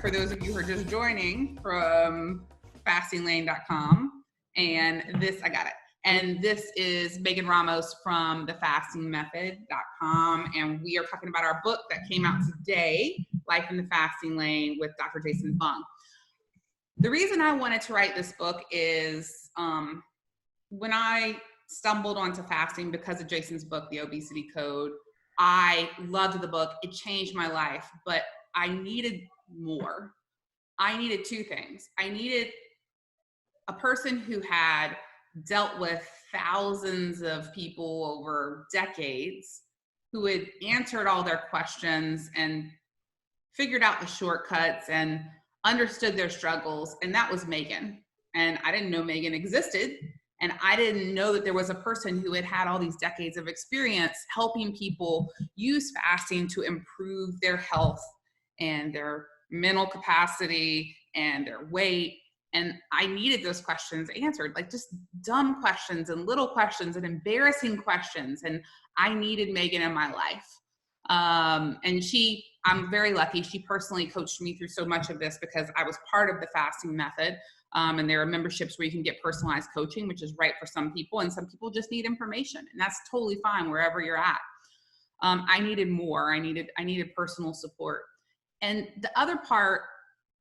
for those of you who are just joining from fastinglane.com. And this, I got it. And this is Megan Ramos from thefastingmethod.com. And we are talking about our book that came out today, Life in the Fasting Lane with Dr. Jason Fung. The reason I wanted to write this book is when I stumbled onto fasting because of Jason's book, The Obesity Code, I loved the book. It changed my life, but I needed more. I needed two things. I needed a person who had dealt with thousands of people over decades, who had answered all their questions and figured out the shortcuts and understood their struggles. And that was Megan. And I didn't know Megan existed. And I didn't know that there was a person who had had all these decades of experience helping people use fasting to improve their health and their mental capacity and their weight. And I needed those questions answered, like just dumb questions and little questions and embarrassing questions. And I needed Megan in my life. And I'm very lucky. She personally coached me through so much of this because I was part of the fasting method. And there are memberships where you can get personalized coaching, which is right for some people. And some people just need information, and that's totally fine wherever you're at. I needed more. I needed personal support. And the other part,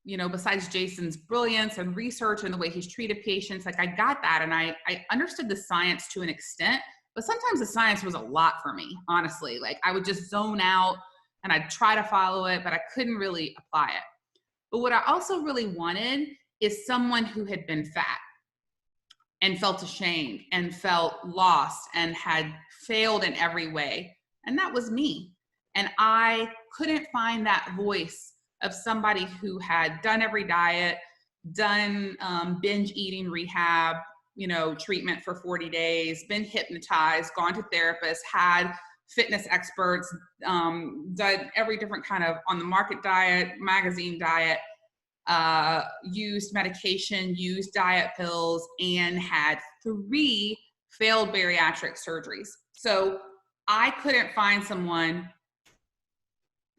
you know, besides Jason's brilliance and research and the way he's treated patients, like I got that. And I understood the science to an extent, but sometimes the science was a lot for me, honestly. Like I would just zone out and I'd try to follow it, but I couldn't really apply it. But what I also really wanted is someone who had been fat and felt ashamed and felt lost and had failed in every way. And that was me. And I couldn't find that voice of somebody who had done every diet, done binge eating rehab, you know, treatment for 40 days, been hypnotized, gone to therapists, had fitness experts, done every different kind of on the market diet, magazine diet, used medication, used diet pills, and had 3 failed bariatric surgeries. So I couldn't find someone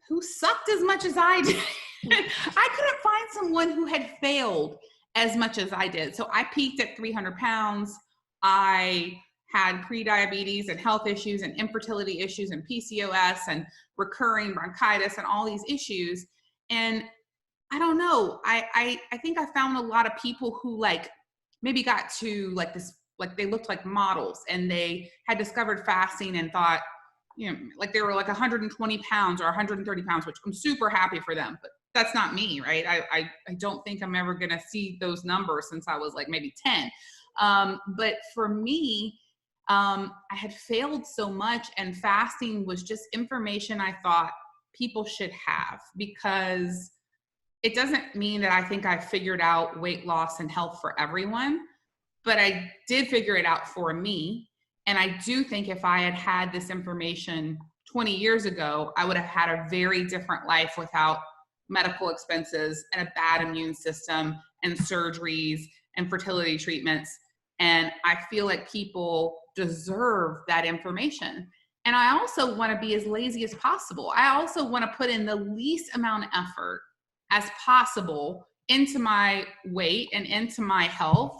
who sucked as much as I did. I couldn't find someone who had failed as much as I did. So I peaked at 300 pounds. I had pre-diabetes and health issues and infertility issues and PCOS and recurring bronchitis and all these issues. And I don't know. I think I found a lot of people who like maybe got to like this, like they looked like models and they had discovered fasting and thought, you know, like they were like 120 pounds or 130 pounds, which I'm super happy for them, but that's not me, right? I don't think I'm ever going to see those numbers since I was like maybe 10. But for me, I had failed so much, and fasting was just information I thought people should have, because it doesn't mean that I think I figured out weight loss and health for everyone, but I did figure it out for me. And I do think if I had had this information 20 years ago, I would have had a very different life without medical expenses and a bad immune system and surgeries and fertility treatments. And I feel like people deserve that information. And I also want to be as lazy as possible. I also want to put in the least amount of effort as possible into my weight and into my health.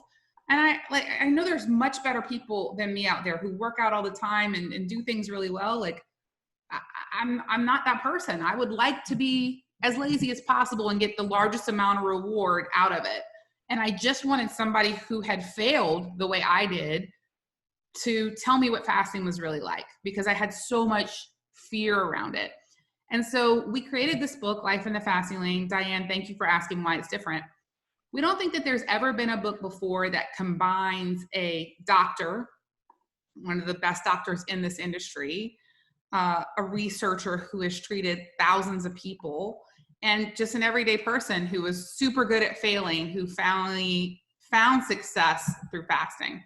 And I know there's much better people than me out there who work out all the time and do things really well. Like I'm not that person. I would like to be as lazy as possible and get the largest amount of reward out of it. And I just wanted somebody who had failed the way I did to tell me what fasting was really like, because I had so much fear around it. And so we created this book, Life in the Fasting Lane. Diane, thank you for asking why it's different. We don't think that there's ever been a book before that combines a doctor, one of the best doctors in this industry, a researcher who has treated thousands of people, and just an everyday person who was super good at failing, who finally found success through fasting.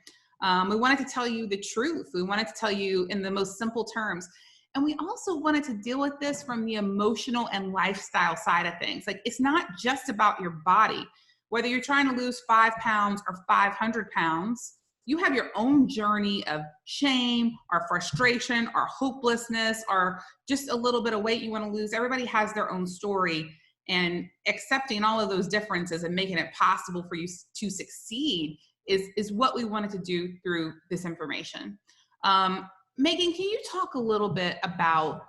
We wanted to tell you the truth. We wanted to tell you in the most simple terms. And we also wanted to deal with this from the emotional and lifestyle side of things. Like, it's not just about your body. Whether you're trying to lose 5 pounds or 500 pounds, you have your own journey of shame or frustration or hopelessness or just a little bit of weight you want to lose. Everybody has their own story. and accepting all of those differences and making it possible for you to succeed is what we wanted to do through this information. Megan, can you talk a little bit about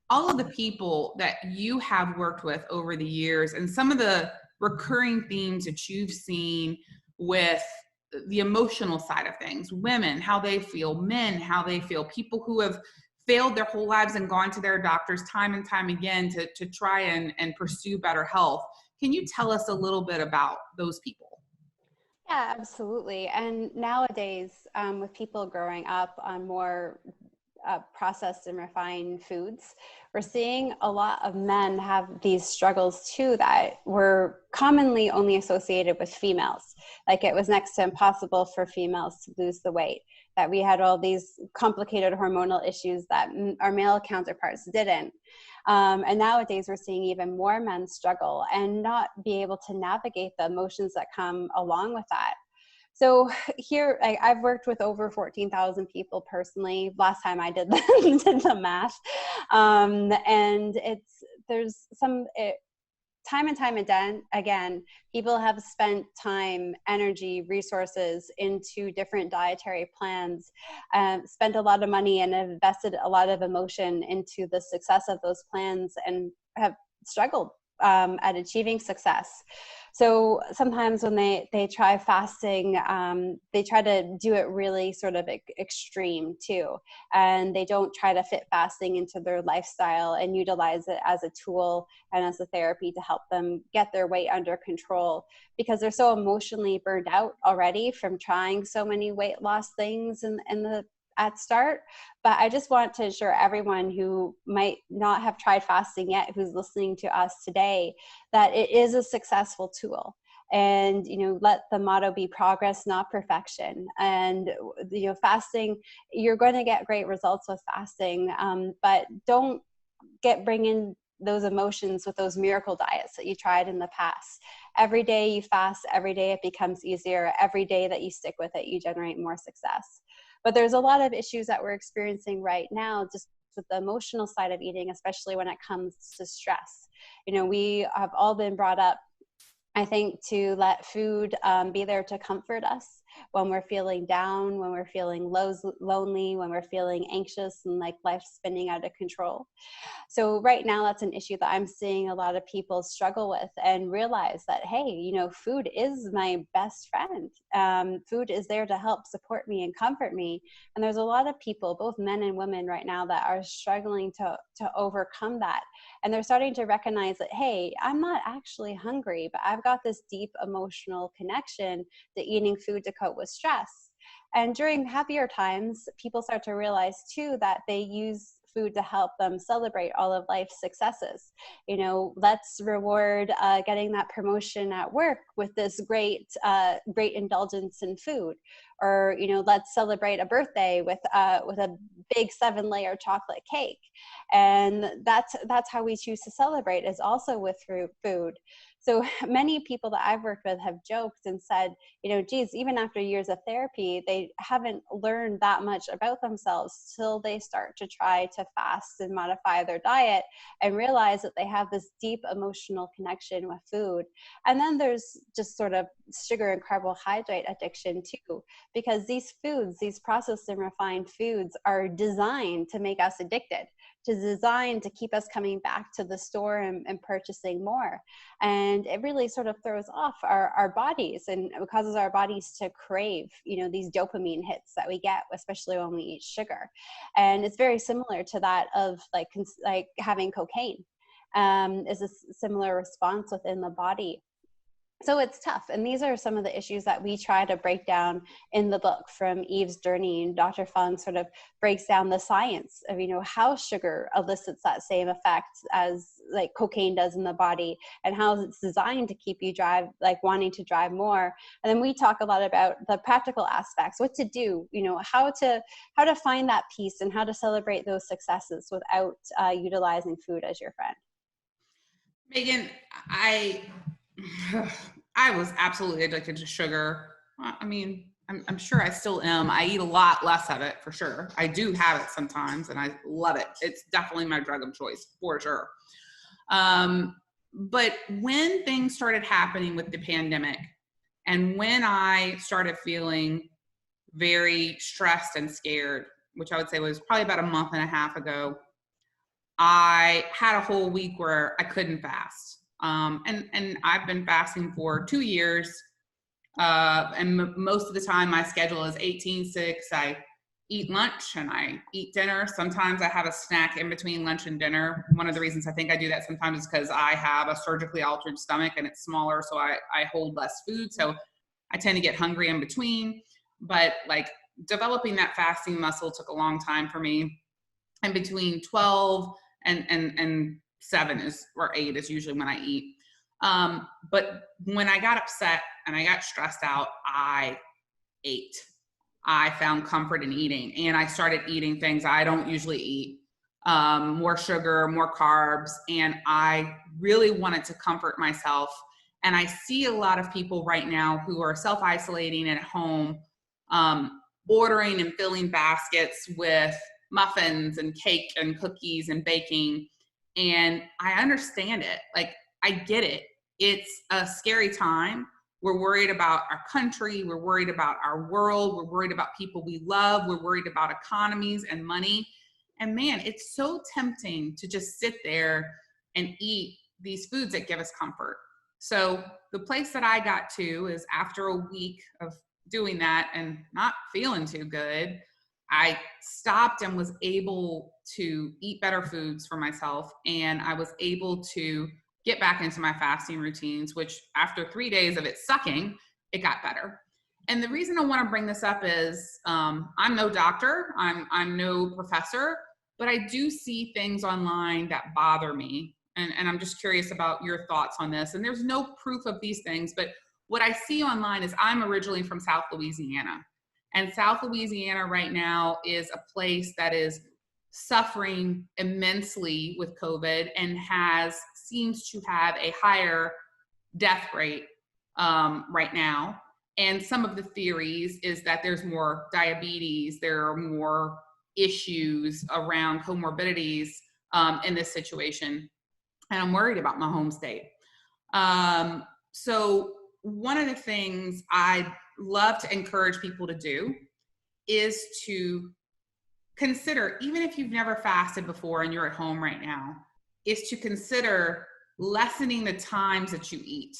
all of the people that you have worked with over the years and some of the recurring themes that you've seen with the emotional side of things? Women, how they feel; men, how they feel; people who have failed their whole lives and gone to their doctors time and time again to try and pursue better health. Can you tell us a little bit about those people? Yeah, absolutely. And nowadays, with people growing up on more processed and refined foods, we're seeing a lot of men have these struggles too that were commonly only associated with females. Like it was next to impossible for females to lose the weight, that we had all these complicated hormonal issues that our male counterparts didn't. And nowadays we're seeing even more men struggle and not be able to navigate the emotions that come along with that. So here, I've worked with over 14,000 people personally. Last time I did the math. And there's time and time again, people have spent time, energy, resources into different dietary plans, spent a lot of money and invested a lot of emotion into the success of those plans and have struggled at achieving success. So sometimes when they try fasting, they try to do it really sort of extreme too. And they don't try to fit fasting into their lifestyle and utilize it as a tool and as a therapy to help them get their weight under control, because they're so emotionally burned out already from trying so many weight loss things at start. But I just want to assure everyone who might not have tried fasting yet, who's listening to us today, that it is a successful tool. And, let the motto be progress, not perfection. And, fasting, you're going to get great results with fasting, but don't bring in those emotions with those miracle diets that you tried in the past. Every day you fast, every day it becomes easier. Every day that you stick with it, you generate more success. But there's a lot of issues that we're experiencing right now just with the emotional side of eating, especially when it comes to stress. We have all been brought up, I think, to let food be there to comfort us when we're feeling down, when we're feeling lonely, when we're feeling anxious and like life's spinning out of control. So right now, that's an issue that I'm seeing a lot of people struggle with and realize that, hey, food is my best friend. Food is there to help support me and comfort me. And there's a lot of people, both men and women right now, that are struggling to overcome that. And they're starting to recognize that, hey, I'm not actually hungry, but I've got this deep emotional connection to eating food to cope with stress. And during happier times, people start to realize too that they use food to help them celebrate all of life's successes. Let's reward getting that promotion at work with this great indulgence in food, or let's celebrate a birthday with a big 7-layer chocolate cake. And that's how we choose to celebrate, is also with food. So many people that I've worked with have joked and said, geez, even after years of therapy, they haven't learned that much about themselves till they start to try to fast and modify their diet and realize that they have this deep emotional connection with food. And then there's just sort of sugar and carbohydrate addiction too, because these foods, these processed and refined foods, are designed to make us addicted, designed to keep us coming back to the store and purchasing more. And it really sort of throws off our bodies, and it causes our bodies to crave, these dopamine hits that we get, especially when we eat sugar. And it's very similar to that of like having cocaine, is a similar response within the body. So it's tough. And these are some of the issues that we try to break down in the book, from Eve's journey. And Dr. Fung sort of breaks down the science of, how sugar elicits that same effect as like cocaine does in the body, and how it's designed to keep you wanting to drive more. And then we talk a lot about the practical aspects, what to do, how to find that peace and how to celebrate those successes without utilizing food as your friend. Megan, I was absolutely addicted to sugar. I mean, I'm sure I still am. I eat a lot less of it, for sure. I do have it sometimes, and I love it. It's definitely my drug of choice, for sure. But when things started happening with the pandemic, and when I started feeling very stressed and scared, which I would say was probably about a month and a half ago, I had a whole week where I couldn't fast. And I've been fasting for 2 years. Most of the time my schedule is 18-6. I eat lunch and I eat dinner. Sometimes I have a snack in between lunch and dinner. One of the reasons I think I do that sometimes is because I have a surgically altered stomach and it's smaller, so I hold less food. So I tend to get hungry in between. But like developing that fasting muscle took a long time for me. And between 12 and 7 is, or 8 is usually when I eat. But when I got upset and I got stressed out, I ate. I found comfort in eating, and I started eating things I don't usually eat, more sugar, more carbs, and I really wanted to comfort myself. And I see a lot of people right now who are self-isolating at home, ordering and filling baskets with muffins and cake and cookies and baking. And I understand it. Like, I get it. It's a scary time. We're worried about our country. We're worried about our world. We're worried about people we love. We're worried about economies and money. And man, it's so tempting to just sit there and eat these foods that give us comfort. So the place that I got to is after a week of doing that and not feeling too good, I stopped and was able to eat better foods for myself. And I was able to get back into my fasting routines, which after 3 days of it sucking, it got better. And the reason I want to bring this up is I'm no doctor, I'm no professor, but I do see things online that bother me. And I'm just curious about your thoughts on this. And there's no proof of these things, but what I see online is I'm originally from South Louisiana. And South Louisiana right now is a place that is suffering immensely with COVID and seems to have a higher death rate right now. And some of the theories is that there's more diabetes, there are more issues around comorbidities in this situation. And I'm worried about my home state. So one of the things I love to encourage people to do is to consider, even if you've never fasted before and you're at home right now, is to consider lessening the times that you eat.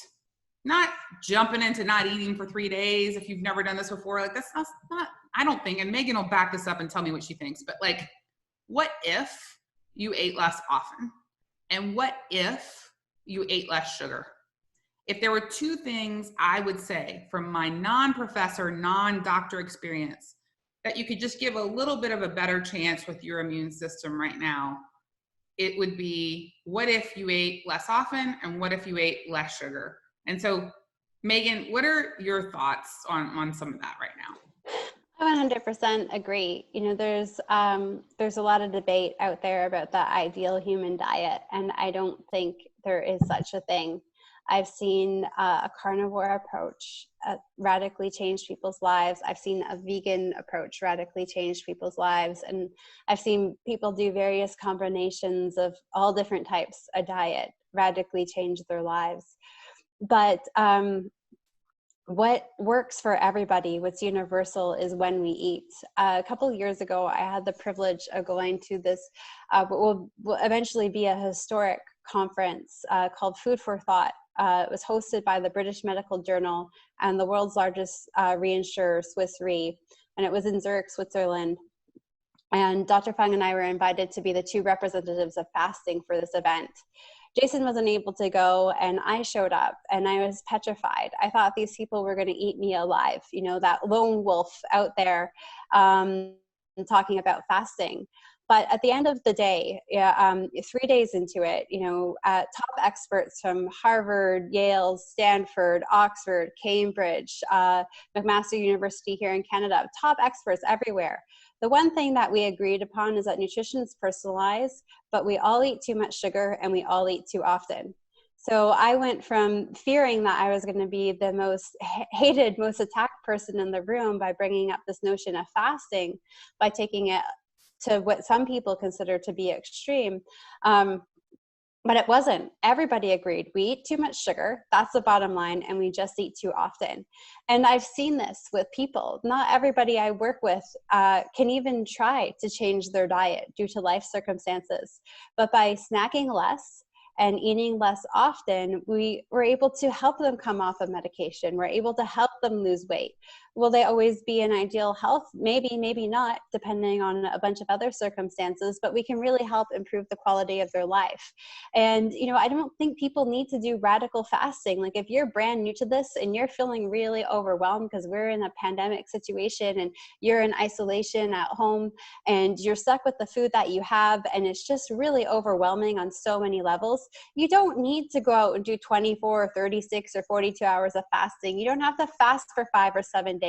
Not jumping into not eating for 3 days if you've never done this before. Like, that's not, I don't think, and Megan will back this up and tell me what she thinks, but like, what if you ate less often? And what if you ate less sugar? If there were 2 things I would say from my non-professor, non-doctor experience that you could just give a little bit of a better chance with your immune system right now, it would be, what if you ate less often, and what if you ate less sugar? And so, Megan, what are your thoughts on some of that right now? I 100% agree. You know, there's a lot of debate out there about the ideal human diet, and I don't think there is such a thing. I've seen a carnivore approach radically change people's lives. I've seen a vegan approach radically change people's lives. And I've seen people do various combinations of all different types of diet radically change their lives. But what works for everybody, what's universal, is when we eat. A couple of years ago, I had the privilege of going to this, what will eventually be a historic conference called Food for Thought. It was hosted by the British Medical Journal and the world's largest reinsurer, Swiss Re, and it was in Zurich, Switzerland. And Dr. Fung and I were invited to be the 2 representatives of fasting for this event. Jason wasn't able to go, and I showed up, and I was petrified. I thought these people were going to eat me alive, you know, that lone wolf out there talking about fasting. But at the end of the day, 3 days into it, you know, top experts from Harvard, Yale, Stanford, Oxford, Cambridge, McMaster University here in Canada, top experts everywhere. The one thing that we agreed upon is that nutrition is personalized, but we all eat too much sugar and we all eat too often. So I went from fearing that I was going to be the most hated, most attacked person in the room by bringing up this notion of fasting, by taking it to what some people consider to be extreme, But it wasn't. Everybody agreed. We eat too much sugar. That's the bottom line. And we just eat too often. And I've seen this with people. Not everybody I work with can even try to change their diet due to life circumstances. But by snacking less and eating less often, we were able to help them come off of medication. We're able to help them lose weight. Will they always be in ideal health? Maybe, maybe not, depending on a bunch of other circumstances, but we can really help improve the quality of their life. And, you know, I don't think people need to do radical fasting. Like if you're brand new to this and you're feeling really overwhelmed because we're in a pandemic situation and you're in isolation at home and you're stuck with the food that you have and it's just really overwhelming on so many levels, you don't need to go out and do 24 or 36 or 42 hours of fasting. You don't have to fast for 5 or 7 days.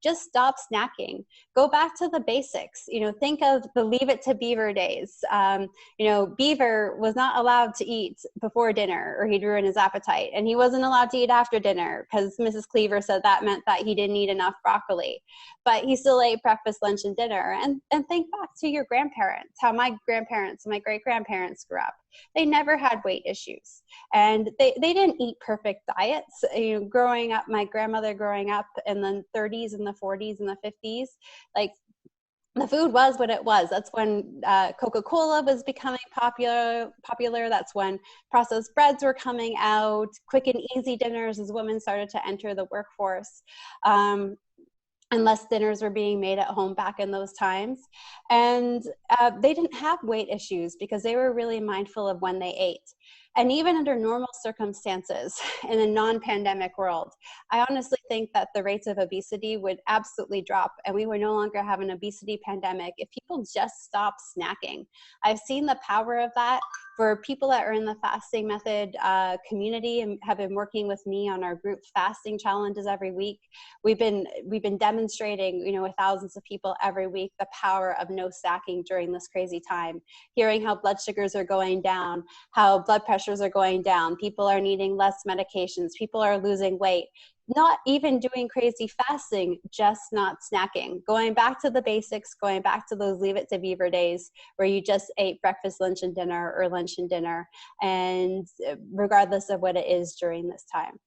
Just stop snacking. Go back to the basics. You know, think of the Leave It to Beaver days. You know, Beaver was not allowed to eat before dinner or he'd ruin his appetite. And he wasn't allowed to eat after dinner because Mrs. Cleaver said that meant that he didn't eat enough broccoli. But he still ate breakfast, lunch, and dinner. And think back to your grandparents, how my grandparents and my great-grandparents grew up. They never had weight issues. And they didn't eat perfect diets. You know, growing up, my grandmother growing up in the 30s and the 40s and the 50s, like the food was what it was. That's when Coca-Cola was becoming popular. That's when processed breads were coming out. Quick and easy dinners as women started to enter the workforce. And less dinners were being made at home back in those times. And they didn't have weight issues because they were really mindful of when they ate. And even under normal circumstances in a non-pandemic world, I honestly think that the rates of obesity would absolutely drop and we would no longer have an obesity pandemic if people just stop snacking. I've seen the power of that for people that are in the fasting method community and have been working with me on our group fasting challenges every week. We've been demonstrating, you know, with thousands of people every week, the power of no snacking during this crazy time, hearing how blood sugars are going down, how blood pressures are going down, people are needing less medications, people are losing weight, not even doing crazy fasting, just not snacking, going back to the basics, going back to those Leave It to Beaver days where you just ate breakfast, lunch, and dinner, or lunch and dinner, and regardless of what it is during this time.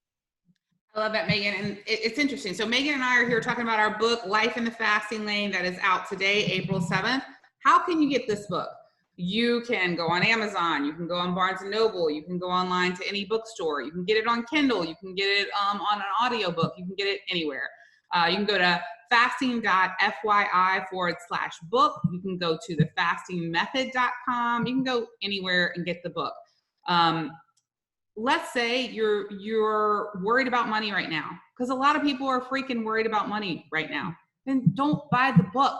I love that, Megan. And it's interesting. So Megan and I are here talking about our book, Life in the Fasting Lane, that is out today, April 7th. How can you get this book? You can go on Amazon, you can go on Barnes & Noble, you can go online to any bookstore, you can get it on Kindle, you can get it on an audiobook, you can get it anywhere. You can go to fasting.fyi/book. You can go to thefastingmethod.com. You can go anywhere and get the book. Let's say you're worried about money right now, because a lot of people are freaking worried about money right now. Then don't buy the book.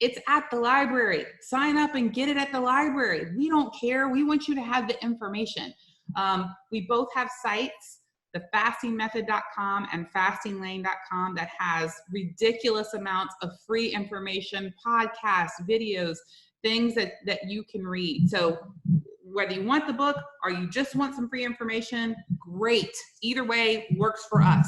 It's at the library. Sign up and get it at the library. We don't care. We want you to have the information. We both have sites, thefastingmethod.com and fastinglane.com, that has ridiculous amounts of free information, podcasts, videos, things that you can read. So whether you want the book or you just want some free information, great. Either way works for us.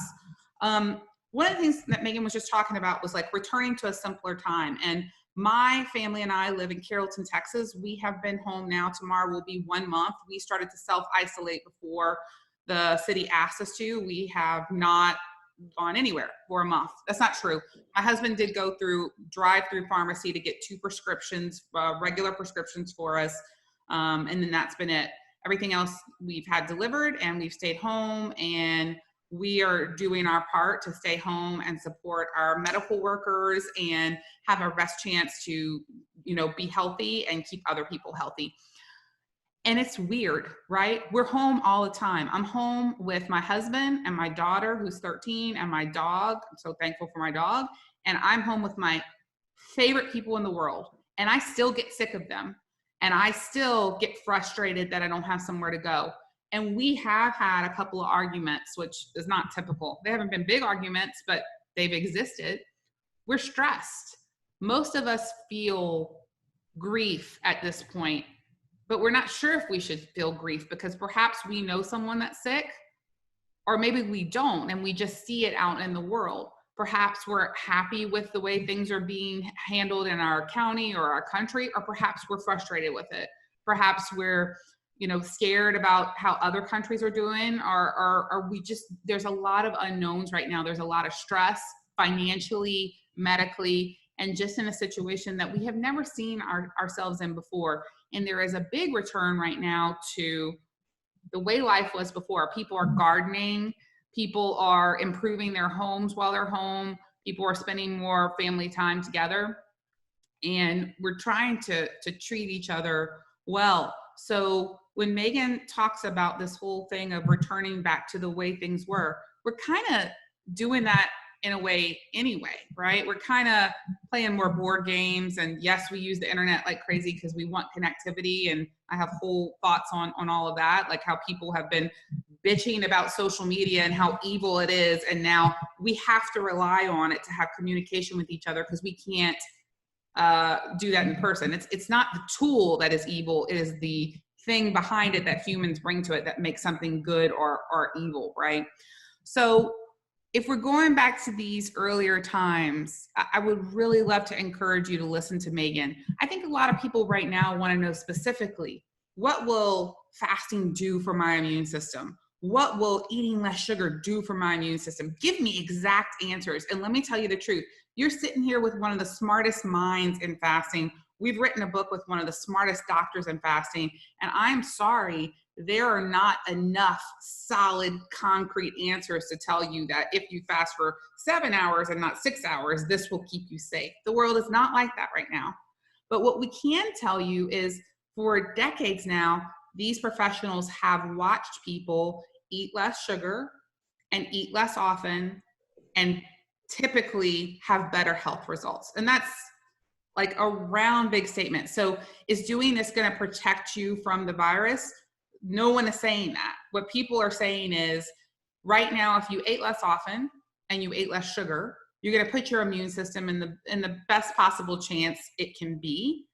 One of the things that Megan was just talking about was like returning to a simpler time. And my family and I live in Carrollton, Texas. We have been home now. Tomorrow will be 1 month. We started to self-isolate before the city asked us to. We have not gone anywhere for a month. That's not true. My husband did go through drive-through pharmacy to get 2 prescriptions, regular prescriptions for us. And then that's been it. Everything else we've had delivered, and we've stayed home, and we are doing our part to stay home and support our medical workers and have our best chance to, you know, be healthy and keep other people healthy. And it's weird, right? We're home all the time. I'm home with my husband and my daughter, who's 13, and my dog. I'm so thankful for my dog. And I'm home with my favorite people in the world. And I still get sick of them. And I still get frustrated that I don't have somewhere to go. And we have had a couple of arguments, which is not typical. They haven't been big arguments, but they've existed. We're stressed. Most of us feel grief at this point, but we're not sure if we should feel grief because perhaps we know someone that's sick, or maybe we don't, and we just see it out in the world. Perhaps we're happy with the way things are being handled in our county or our country, or perhaps we're frustrated with it. Perhaps we're scared about how other countries are doing? Are we just, there's a lot of unknowns right now. There's a lot of stress financially, medically, and just in a situation that we have never seen ourselves in before. And there is a big return right now to the way life was before. People are gardening, people are improving their homes while they're home, people are spending more family time together, and we're trying to treat each other well. So when Megan talks about this whole thing of returning back to the way things were, we're kind of doing that in a way anyway, right? We're kind of playing more board games, and yes, we use the internet like crazy because we want connectivity, and I have whole thoughts on all of that, like how people have been bitching about social media and how evil it is, and now we have to rely on it to have communication with each other because we can't do that in person. It's not the tool that is evil, it is the thing behind it that humans bring to it that makes something good or evil, right? So if we're going back to these earlier times, I would really love to encourage you to listen to Megan. I think a lot of people right now want to know specifically, what will fasting do for my immune system? What will eating less sugar do for my immune system? Give me exact answers. And let me tell you the truth. You're sitting here with one of the smartest minds in fasting. We've written a book with one of the smartest doctors in fasting. And I'm sorry, there are not enough solid, concrete answers to tell you that if you fast for 7 hours and not 6 hours, this will keep you safe. The world is not like that right now. But what we can tell you is for decades now, these professionals have watched people eat less sugar and eat less often and typically have better health results. And that's like a round big statement. So is doing this going to protect you from the virus? No one is saying that. What people are saying is right now, if you ate less often and you ate less sugar, you're going to put your immune system in the best possible chance it can be.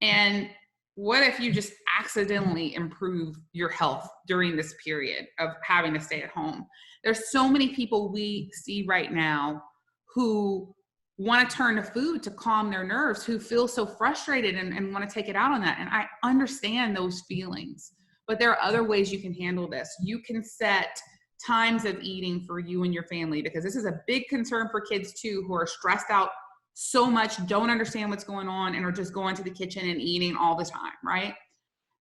And what if you just accidentally improve your health during this period of having to stay at home? There's so many people we see right now who want to turn to food to calm their nerves, who feel so frustrated and want to take it out on that. And I understand those feelings, but there are other ways you can handle this. You can set times of eating for you and your family, because this is a big concern for kids too, who are stressed out so much, don't understand what's going on, and are just going to the kitchen and eating all the time, right?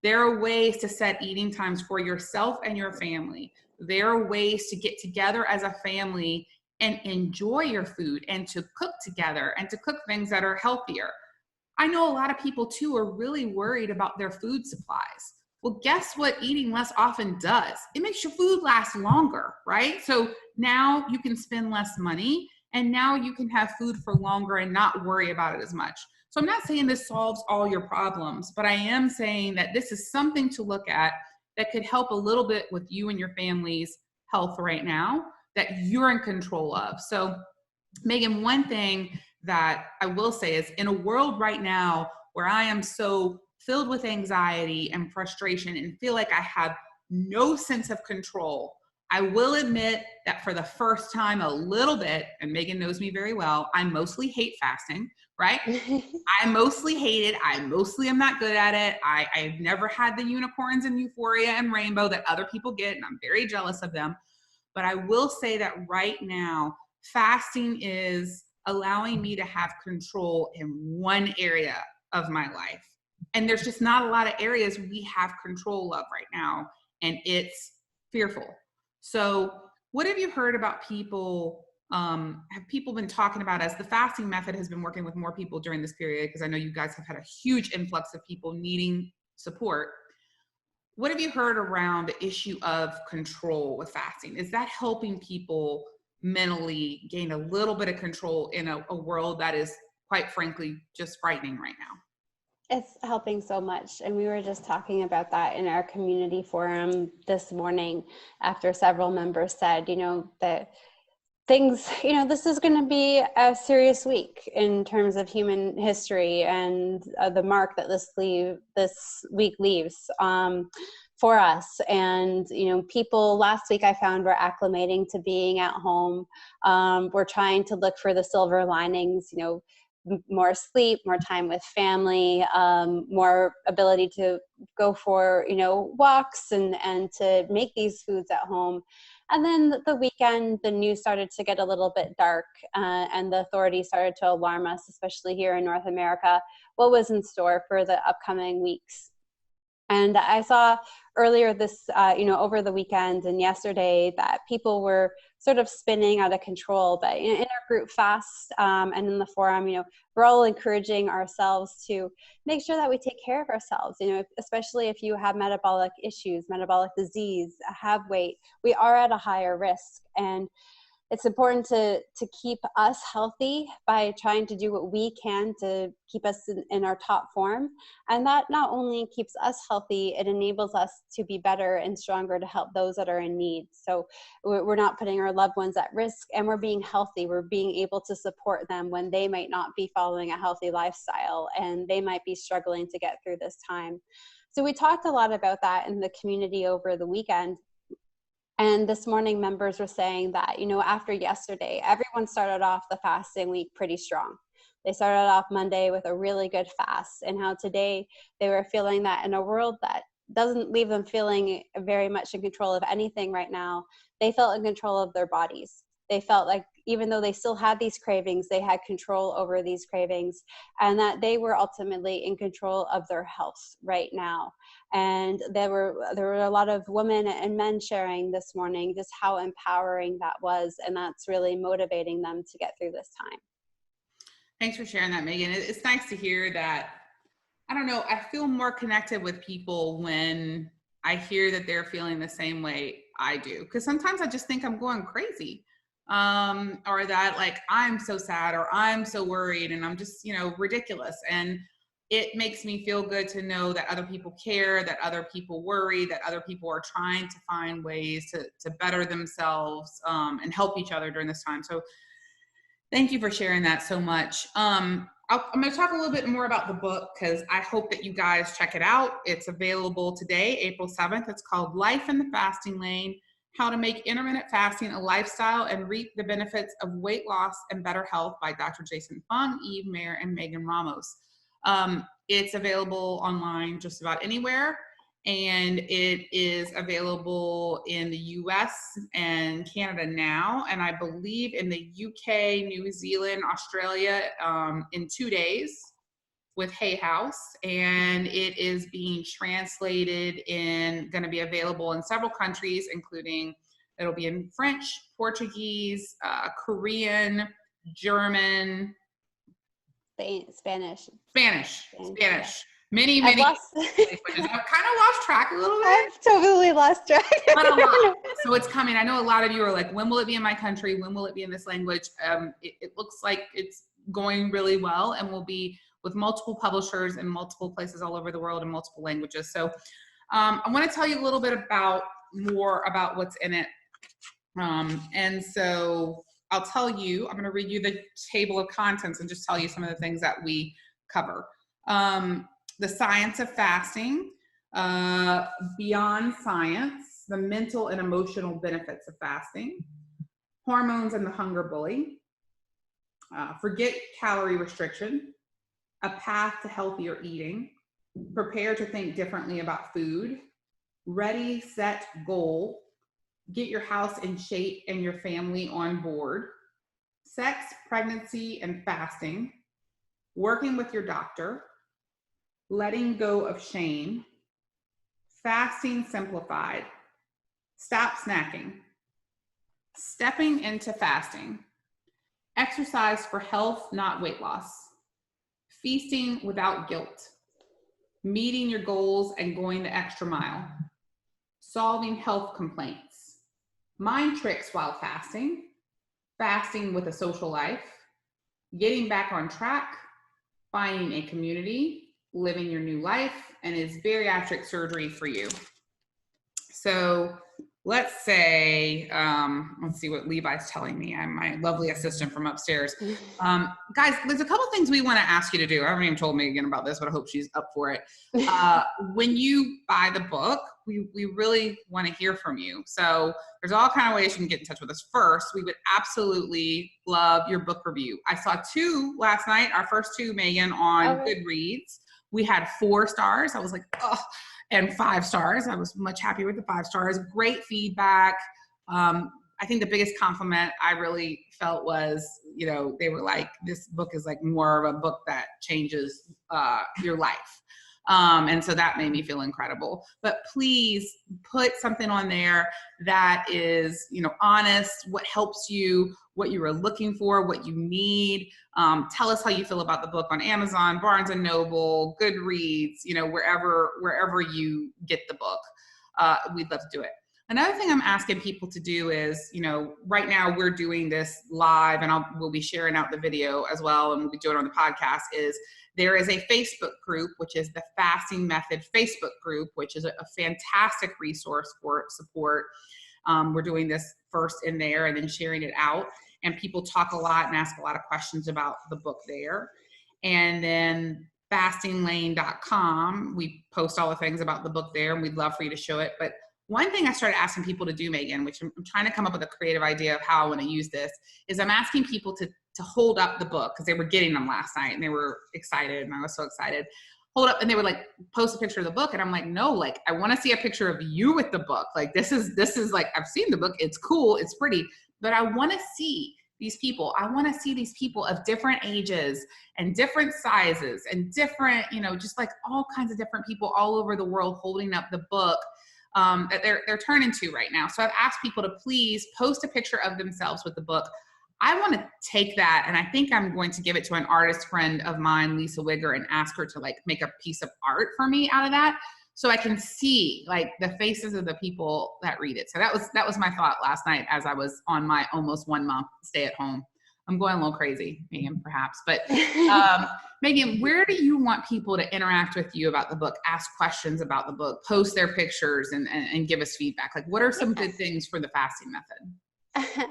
There are ways to set eating times for yourself and your family. There are ways to get together as a family and enjoy your food and to cook together and to cook things that are healthier. I know a lot of people too are really worried about their food supplies. Well, guess what eating less often does? It makes your food last longer, right? So now you can spend less money, and now you can have food for longer and not worry about it as much. So I'm not saying this solves all your problems, but I am saying that this is something to look at that could help a little bit with you and your family's health right now that you're in control of. So Megan, one thing that I will say is, in a world right now where I am so filled with anxiety and frustration and feel like I have no sense of control, I will admit that for the first time a little bit, and Megan knows me very well, I mostly hate fasting, right? I mostly hate it. I mostly am not good at it. I've never had the unicorns and euphoria and rainbow that other people get, and I'm very jealous of them. But I will say that right now, fasting is allowing me to have control in one area of my life. And there's just not a lot of areas we have control of right now, and it's fearful. So what have you heard about people, have people been talking about as the fasting method has been working with more people during this period? Because I know you guys have had a huge influx of people needing support. What have you heard around the issue of control with fasting? Is that helping people mentally gain a little bit of control in a world that is, quite frankly, just frightening right now? It's helping so much. And we were just talking about that in our community forum this morning after several members said, that things, this is going to be a serious week in terms of human history and the mark that this week leaves for us. And, people last week I found were acclimating to being at home. We're trying to look for the silver linings, more sleep, more time with family, more ability to go for, walks and to make these foods at home. And then the weekend, the news started to get a little bit dark, and the authorities started to alarm us, especially here in North America, what was in store for the upcoming weeks. And I saw earlier this, over the weekend and yesterday, that people were sort of spinning out of control. But in our group fast and in the forum, we're all encouraging ourselves to make sure that we take care of ourselves, especially if you have metabolic issues, metabolic disease, have weight, we are at a higher risk. And it's important to keep us healthy by trying to do what we can to keep us in our top form. And that not only keeps us healthy, it enables us to be better and stronger to help those that are in need. So we're not putting our loved ones at risk, and we're being healthy. We're being able to support them when they might not be following a healthy lifestyle and they might be struggling to get through this time. So we talked a lot about that in the community over the weekend. And this morning, members were saying that, after yesterday, everyone started off the fasting week pretty strong. They started off Monday with a really good fast, and how today they were feeling that in a world that doesn't leave them feeling very much in control of anything right now, they felt in control of their bodies. They felt like even though they still had these cravings, they had control over these cravings, and that they were ultimately in control of their health right now. And there were a lot of women and men sharing this morning just how empowering that was, and that's really motivating them to get through this time. Thanks for sharing that, Megan. It's nice to hear that. I don't know, I feel more connected with people when I hear that they're feeling the same way I do, because sometimes I just think I'm going crazy. Or that like, I'm so sad or I'm so worried and I'm just, ridiculous. And it makes me feel good to know that other people care, that other people worry, that other people are trying to find ways to better themselves, and help each other during this time. So thank you for sharing that so much. I'm going to talk a little bit more about the book because I hope that you guys check it out. It's available today, April 7th. It's called Life in the Fasting Lane: How to Make Intermittent Fasting a Lifestyle and Reap the Benefits of Weight Loss and Better Health by Dr. Jason Fung, Eve Mayer, and Megan Ramos. It's available online just about anywhere, and it is available in the US and Canada now, and I believe in the UK, New Zealand, Australia in 2 days with Hay House, and it is being translated and going to be available in several countries, including it'll be in French, Portuguese, Korean, German, Spanish. Yeah. Many languages. I've kind of lost track a little bit. I've totally lost track. But a lot. So it's coming. I know a lot of you are like, when will it be in my country? When will it be in this language? It looks like it's going really well and will be with multiple publishers in multiple places all over the world in multiple languages. So I want to tell you a little bit more about what's in it. And so I'll tell you, I'm going to read you the table of contents and just tell you some of the things that we cover. The science of fasting, beyond science, the mental and emotional benefits of fasting, hormones and the hunger bully, forget calorie restriction, a path to healthier eating, prepare to think differently about food, ready, set, goal, get your house in shape and your family on board, sex, pregnancy, and fasting, working with your doctor, letting go of shame, fasting simplified, stop snacking, stepping into fasting, exercise for health, not weight loss, feasting without guilt, meeting your goals and going the extra mile, solving health complaints, mind tricks while fasting, fasting with a social life, getting back on track, finding a community, living your new life, and is bariatric surgery for you? So let's say, let's see what Levi's telling me. I'm my lovely assistant from upstairs. Guys, there's a couple things we want to ask you to do. I haven't even told Megan about this, but I hope she's up for it. When you buy the book, we really want to hear from you. So there's all kinds of ways you can get in touch with us. First, we would absolutely love your book review. I saw 2 last night, our first 2, Megan, on Goodreads. We had 4 stars. I was like, oh, and 5 stars. I was much happier with the 5 stars. Great feedback. I think the biggest compliment I really felt was, you know, they were like, this book is like more of a book that changes your life. And so that made me feel incredible. But please put something on there that is, you know, honest, what helps you, what you are looking for, what you need. Tell us how you feel about the book on Amazon, Barnes and Noble, Goodreads, you know, wherever you get the book. We'd love to do it. Another thing I'm asking people to do is, you know, right now we're doing this live, and we'll be sharing out the video as well, and we'll be doing it on the podcast, is there is a Facebook group, which is the Fasting Method Facebook group, which is a fantastic resource for support. We're doing this first in there and then sharing it out. And people talk a lot and ask a lot of questions about the book there. And then fastinglane.com, we post all the things about the book there, and we'd love for you to show it. But one thing I started asking people to do, Megan, which I'm trying to come up with a creative idea of how I want to use this, is I'm asking people to hold up the book, because they were getting them last night and they were excited, and I was so excited. Hold up, and they would like post a picture of the book, and I'm like, no, like I want to see a picture of you with the book. Like this is like, I've seen the book, it's cool, it's pretty, but I want to see these people. I want to see these people of different ages and different sizes and different, you know, just like all kinds of different people all over the world holding up the book that they're turning to right now. So I've asked people to please post a picture of themselves with the book. I want to take that, and I think I'm going to give it to an artist friend of mine, Lisa Wigger, and ask her to like make a piece of art for me out of that, so I can see like the faces of the people that read it. So that was my thought last night as I was on my almost 1 month stay at home. I'm going a little crazy, Megan, perhaps, but Megan, where do you want people to interact with you about the book, ask questions about the book, post their pictures, and give us feedback? Like, what are some good things for the fasting method?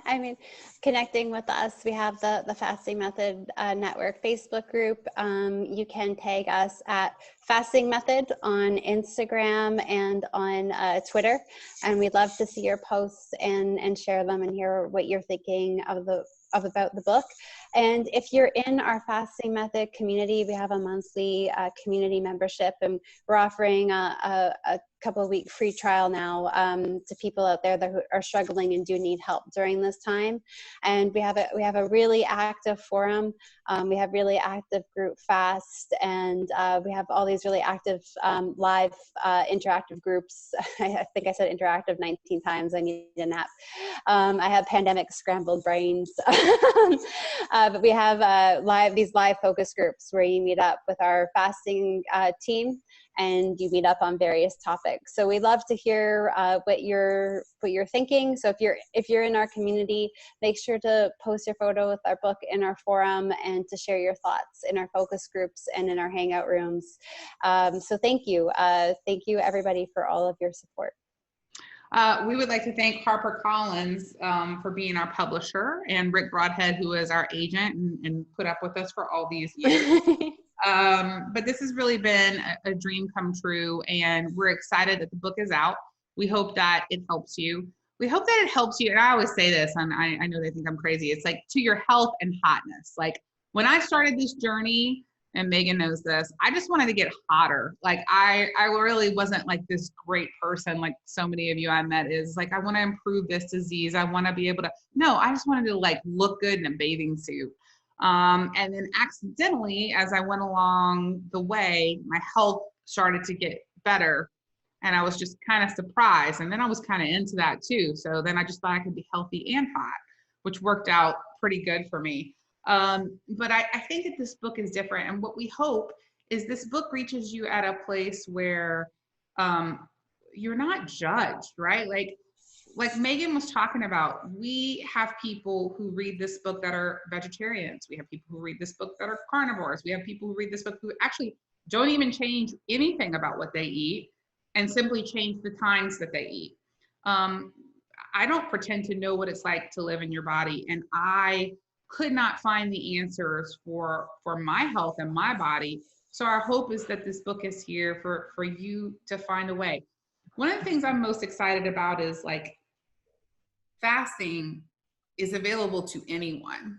I mean, connecting with us, we have the Fasting Method Network Facebook group. You can tag us at Fasting Method on Instagram and on Twitter, and we'd love to see your posts and share them and hear what you're thinking about the book. And if you're in our Fasting Method community, we have a monthly community membership, and we're offering a couple of week free trial now to people out there that are struggling and do need help during this time. And we have a really active forum. We have really active group fast, and we have all these really active live interactive groups. I think I said interactive 19 times. I need a nap. I have pandemic scrambled brains. But we have these live focus groups where you meet up with our fasting team, and you meet up on various topics. So we'd love to hear what you're thinking. So if you're in our community, make sure to post your photo with our book in our forum, and to share your thoughts in our focus groups and in our hangout rooms. So thank you everybody for all of your support. We would like to thank HarperCollins for being our publisher, and Rick Broadhead, who is our agent and put up with us for all these years. But this has really been a dream come true, and we're excited that the book is out. We hope that it helps you. We hope that it helps you. And I always say this, and I know they think I'm crazy. It's like to your health and hotness. Like when I started this journey, and Megan knows this, I just wanted to get hotter. Like I really wasn't like this great person like so many of you I met is. Like, I want to improve this disease. I want to be able to, no, I just wanted to like look good in a bathing suit. And then accidentally, as I went along the way, my health started to get better, and I was just kind of surprised. And then I was kind of into that too. So then I just thought I could be healthy and hot, which worked out pretty good for me. But I think that this book is different, and what we hope is this book reaches you at a place where you're not judged, right? Like Megan was talking about, we have people who read this book that are vegetarians. We have people who read this book that are carnivores. We have people who read this book who actually don't even change anything about what they eat and simply change the times that they eat. I don't pretend to know what it's like to live in your body. And I could not find the answers for my health and my body. So our hope is that this book is here for you to find a way. One of the things I'm most excited about is like fasting is available to anyone.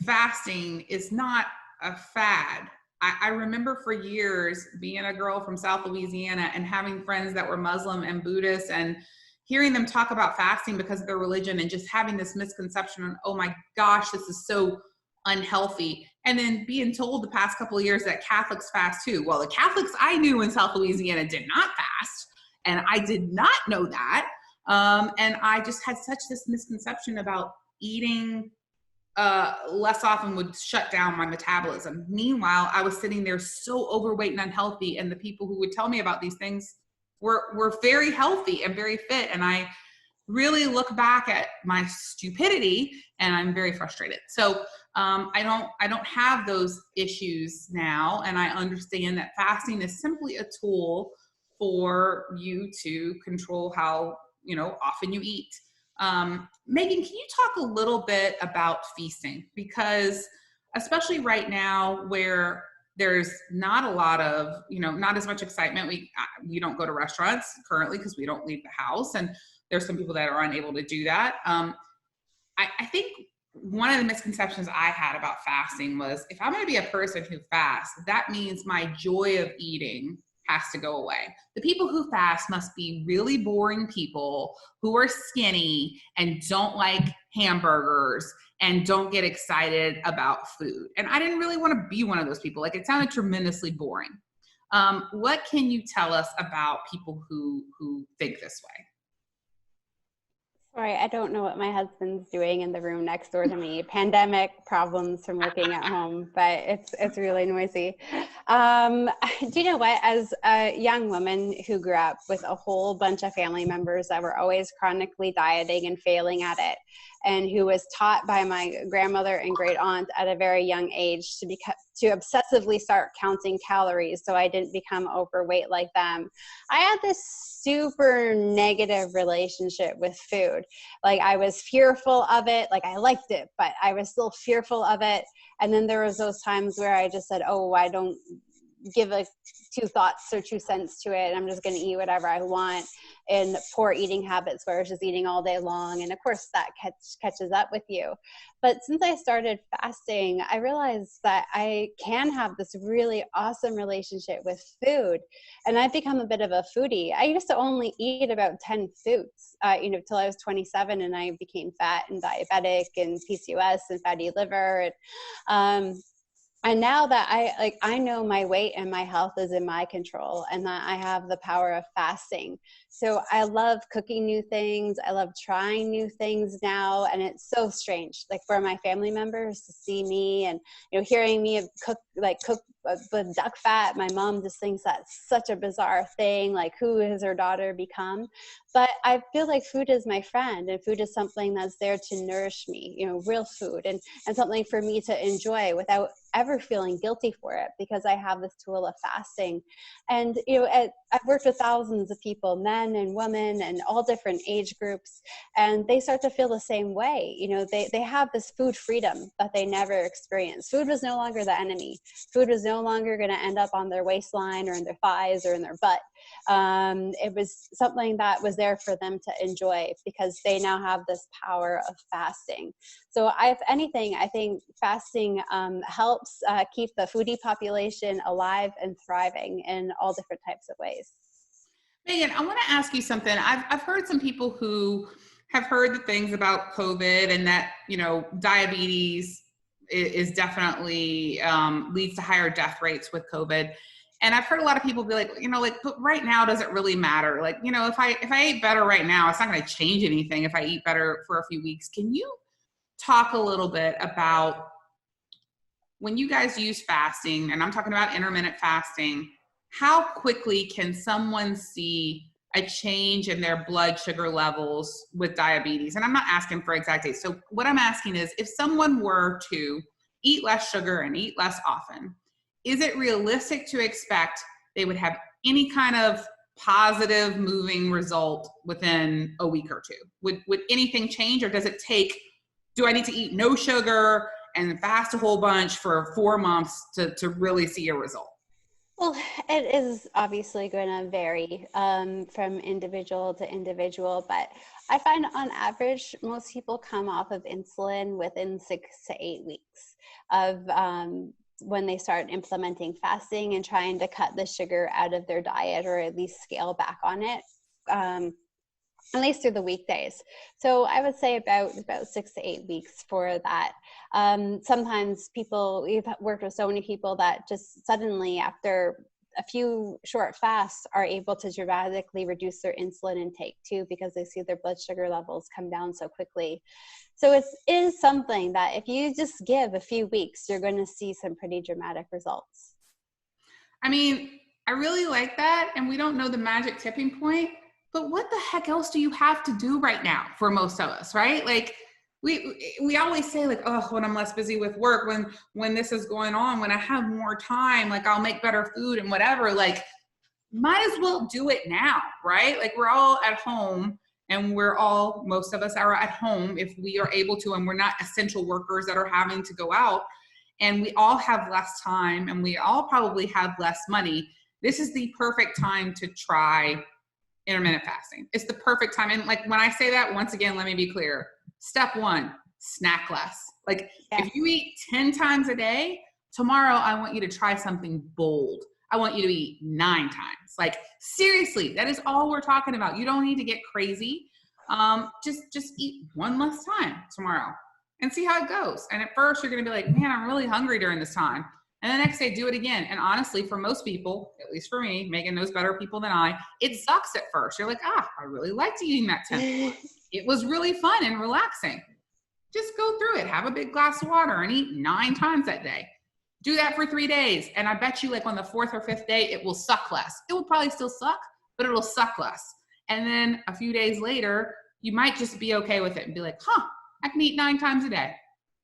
Fasting is not a fad. I remember for years being a girl from South Louisiana and having friends that were Muslim and Buddhist and hearing them talk about fasting because of their religion and just having this misconception on, oh my gosh, this is so unhealthy. And then being told the past couple of years that Catholics fast too. Well, the Catholics I knew in South Louisiana did not fast. And I did not know that. And I just had such this misconception about eating less often would shut down my metabolism. Meanwhile, I was sitting there so overweight and unhealthy, and the people who would tell me about these things were very healthy and very fit. And I really look back at my stupidity, and I'm very frustrated. So I don't have those issues now, and I understand that fasting is simply a tool for you to control how often you eat. Megan, can you talk a little bit about feasting? Because especially right now where there's not a lot of, not as much excitement. We don't go to restaurants currently because we don't leave the house. And there's some people that are unable to do that. I think one of the misconceptions I had about fasting was if I'm going to be a person who fasts, that means my joy of eating has to go away. The people who fast must be really boring people who are skinny and don't like hamburgers and don't get excited about food. And I didn't really want to be one of those people. Like, it sounded tremendously boring. What can you tell us about people who think this way? Sorry, I don't know what my husband's doing in the room next door to me. Pandemic problems from working at home, but it's really noisy. Do you know what? As a young woman who grew up with a whole bunch of family members that were always chronically dieting and failing at it, and who was taught by my grandmother and great aunt at a very young age to obsessively start counting calories so I didn't become overweight like them, I had this super negative relationship with food. Like, I was fearful of it. Like, I liked it, but I was still fearful of it. And then there was those times where I just said, oh, I don't give two thoughts or 2 cents to it. I'm just going to eat whatever I want. And poor eating habits where I was just eating all day long. And of course that catches up with you. But since I started fasting, I realized that I can have this really awesome relationship with food. And I've become a bit of a foodie. I used to only eat about 10 foods, till I was 27, and I became fat and diabetic and PCOS and fatty liver. And now that I know my weight and my health is in my control, and that I have the power of fasting. So I love cooking new things. I love trying new things now. And it's so strange, like for my family members to see me and, hearing me cook with duck fat. My mom just thinks that's such a bizarre thing. Like, who has her daughter become? But I feel like food is my friend, and food is something that's there to nourish me, real food, and something for me to enjoy without ever feeling guilty for it, because I have this tool of fasting. And, I've worked with thousands of people, men and women and all different age groups, and they start to feel the same way. They have this food freedom that they never experienced. Food was no longer the enemy. Food was no longer going to end up on their waistline or in their thighs or in their butt. It was something that was there for them to enjoy, because they now have this power of fasting. So if anything, I think fasting helps keep the foodie population alive and thriving in all different types of ways. Megan, I want to ask you something. I've heard some people who have heard the things about COVID, and that, diabetes is definitely leads to higher death rates with COVID. And I've heard a lot of people be like, but right now, does it really matter? Like, if I eat better right now, it's not going to change anything if I eat better for a few weeks. Can you talk a little bit about when you guys use fasting, and I'm talking about intermittent fasting, how quickly can someone see a change in their blood sugar levels with diabetes? And I'm not asking for exact dates. So what I'm asking is, if someone were to eat less sugar and eat less often, is it realistic to expect they would have any kind of positive moving result within a week or two? Would anything change, or does it take, do I need to eat no sugar and fast a whole bunch for 4 months to really see a result? Well, it is obviously going to vary from individual to individual, but I find on average, most people come off of insulin within 6 to 8 weeks of when they start implementing fasting and trying to cut the sugar out of their diet, or at least scale back on it. At least through the weekdays. So I would say about 6 to 8 weeks for that. Sometimes we've worked with so many people that just suddenly after a few short fasts are able to dramatically reduce their insulin intake too, because they see their blood sugar levels come down so quickly. So it is something that if you just give a few weeks, you're going to see some pretty dramatic results. I mean, I really like that. And we don't know the magic tipping point, but what the heck else do you have to do right now for most of us, right? Like we always say like, oh, when I'm less busy with work, when this is going on, when I have more time, like I'll make better food and whatever, like might as well do it now, right? Like we're all at home, and most of us are at home if we are able to, and we're not essential workers that are having to go out, and we all have less time, and we all probably have less money. This is the perfect time to try intermittent fasting. It's the perfect time. And like when I say that, once again, let me be clear. Step 1, snack less. Like if you eat 10 times a day, tomorrow I want you to try something bold. I want you to eat 9 times. Like seriously, that is all we're talking about. You don't need to get crazy. Just eat 1 less time tomorrow and see how it goes. And at first you're going to be like, man, I'm really hungry during this time. And the next day, do it again. And honestly, for most people, at least for me, Megan knows better people than I, it sucks at first. You're like, I really liked eating that 10. It was really fun and relaxing. Just go through it. Have a big glass of water and eat 9 times that day. Do that for 3 days. And I bet you like on the 4th or 5th day, it will suck less. It will probably still suck, but it'll suck less. And then a few days later, you might just be okay with it and be like, I can eat 9 times a day.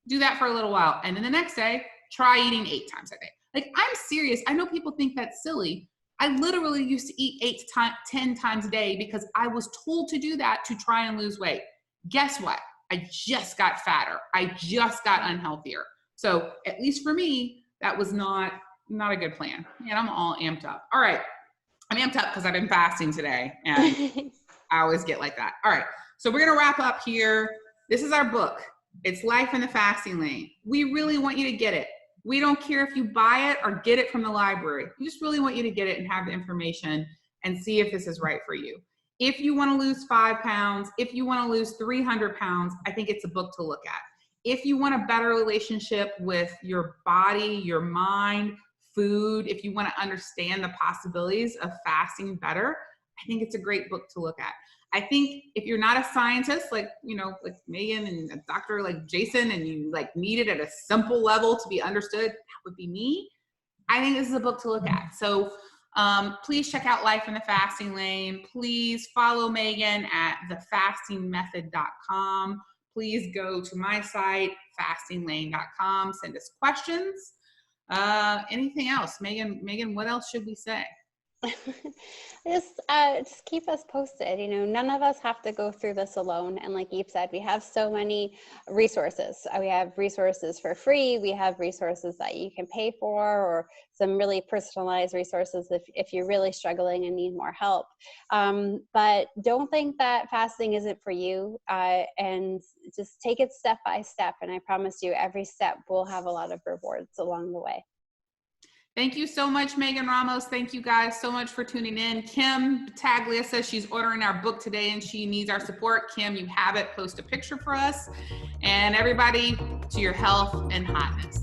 Do that for a little while. And then the next day, try eating 8 times a day. Like I'm serious. I know people think that's silly. I literally used to eat 8 to 10 times a day because I was told to do that to try and lose weight. Guess what? I just got fatter. I just got unhealthier. So at least for me, that was not a good plan. And I'm all amped up. All right. I'm amped up because I've been fasting today and I always get like that. All right. So we're going to wrap up here. This is our book. It's Life in the Fasting Lane. We really want you to get it. We don't care if you buy it or get it from the library. We just really want you to get it and have the information and see if this is right for you. If you want to lose 5 pounds, if you want to lose 300 pounds, I think it's a book to look at. If you want a better relationship with your body, your mind, food, if you want to understand the possibilities of fasting better, I think it's a great book to look at. I think if you're not a scientist, like Megan and a doctor like Jason, and you like need it at a simple level to be understood, that would be me. I think this is a book to look at. So please check out Life in the Fasting Lane. Please follow Megan at thefastingmethod.com. Please go to my site, fastinglane.com. Send us questions. Anything else? Megan, what else should we say? Just keep us posted. None of us have to go through this alone. And like Eve said, we have so many resources. We have resources for free. We have resources that you can pay for, or some really personalized resources if you're really struggling and need more help. But don't think that fasting isn't for you, and just take it step by step. And I promise you, every step will have a lot of rewards along the way. Thank you so much, Megan Ramos. Thank you guys so much for tuning in. Kim Taglia says she's ordering our book today and she needs our support. Kim, you have it. Post a picture for us. And everybody, to your health and hotness.